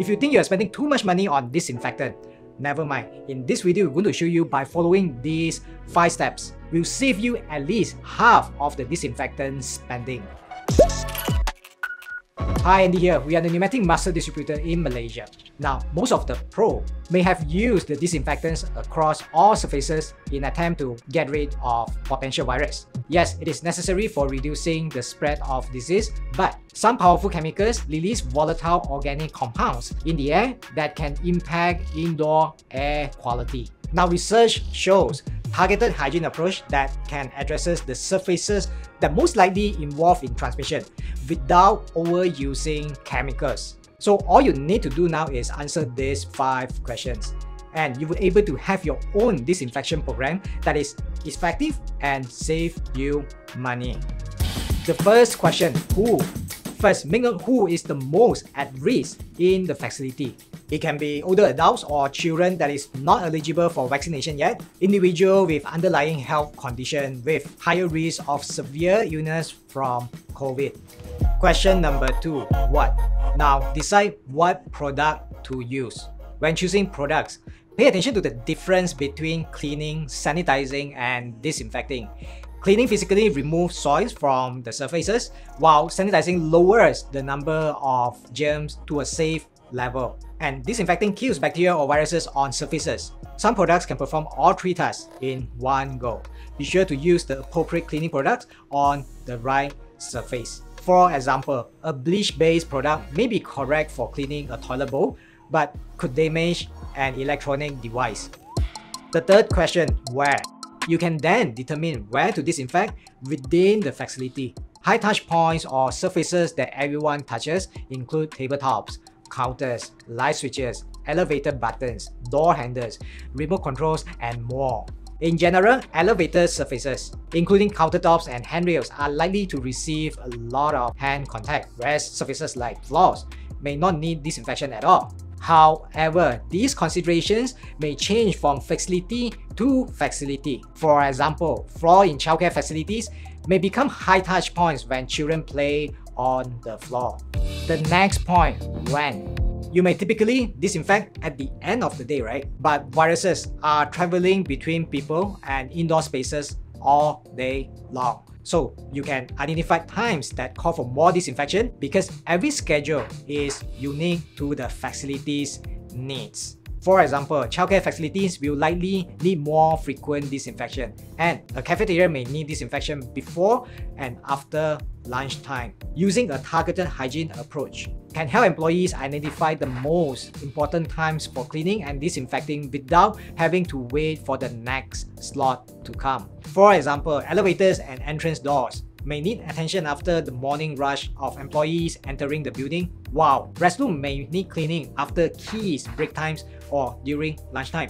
If you think you are spending too much money on disinfectant, never mind. In this video, we're going to show you by following these 5 steps will save you at least half of the disinfectant spending. Hi, Andy here. We are the Numatic master distributor in Malaysia. Now, most of the pro may have used the disinfectants across all surfaces in attempt to get rid of potential virus. Yes, it is necessary for reducing the spread of disease, but some powerful chemicals release volatile organic compounds in the air that can impact indoor air quality. Now, research shows targeted hygiene approach that can addresses the surfaces that most likely involved in transmission without overusing chemicals. So all you need to do now is answer these 5 questions, and you will be able to have your own disinfection program that is effective and save you money. The first question, who? First, make note who is the most at risk in the facility. It can be older adults or children that is not eligible for vaccination yet, individual with underlying health condition with higher risk of severe illness from COVID. Question number 2, what? Now, decide what product to use. When choosing products, pay attention to the difference between cleaning, sanitizing, and disinfecting. Cleaning physically removes soils from the surfaces, while sanitizing lowers the number of germs to a safe level. And disinfecting kills bacteria or viruses on surfaces. Some products can perform all 3 tasks in one go. Be sure to use the appropriate cleaning products on the right surface. For example, a bleach-based product may be correct for cleaning a toilet bowl, but could damage an electronic device. The third question, where? You can then determine where to disinfect within the facility. High touch points or surfaces that everyone touches include tabletops, counters, light switches, elevator buttons, door handles, remote controls, and more. In general, elevator surfaces, including countertops and handrails, are likely to receive a lot of hand contact, whereas surfaces like floors may not need disinfection at all. However, these considerations may change from facility to facility. For example, floor in childcare facilities may become high touch points when children play on the floor. The next point, when? You may typically disinfect at the end of the day, right? But viruses are traveling between people and indoor spaces all day long. So you can identify times that call for more disinfection because every schedule is unique to the facility's needs. For example, childcare facilities will likely need more frequent disinfection, and a cafeteria may need disinfection before and after lunchtime. Using a targeted hygiene approach can help employees identify the most important times for cleaning and disinfecting without having to wait for the next slot to come. For example, elevators and entrance doors may need attention after the morning rush of employees entering the building, while restrooms may need cleaning after key break times or during lunchtime.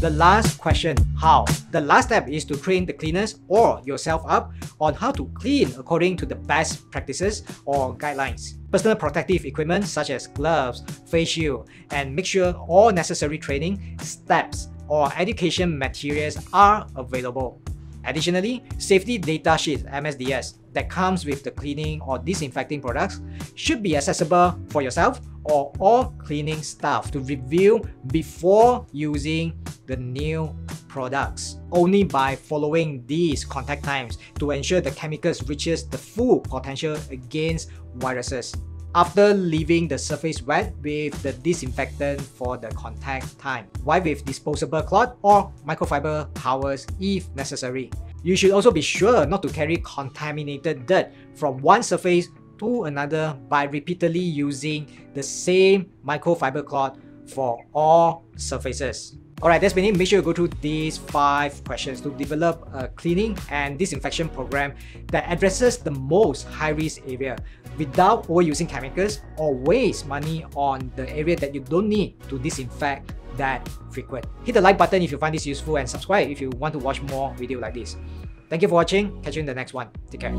The last question, how? The last step is to train the cleaners or yourself up on how to clean according to the best practices or guidelines. Personal protective equipment such as gloves, face shield, and make sure all necessary training, steps, or education materials are available. Additionally, safety data sheets (MSDS) that comes with the cleaning or disinfecting products should be accessible for yourself or all cleaning staff to review before using the new products. Only by following these contact times to ensure the chemicals reaches the full potential against viruses. After leaving the surface wet with the disinfectant for the contact time, wipe with disposable cloth or microfiber towels if necessary. You should also be sure not to carry contaminated dirt from one surface to another by repeatedly using the same microfiber cloth for all surfaces. Alright, that's been it. Make sure you go through these 5 questions to develop a cleaning and disinfection program that addresses the most high-risk area without overusing chemicals or waste money on the area that you don't need to disinfect that frequent. Hit the like button if you find this useful and subscribe if you want to watch more videos like this. Thank you for watching. Catch you in the next one. Take care.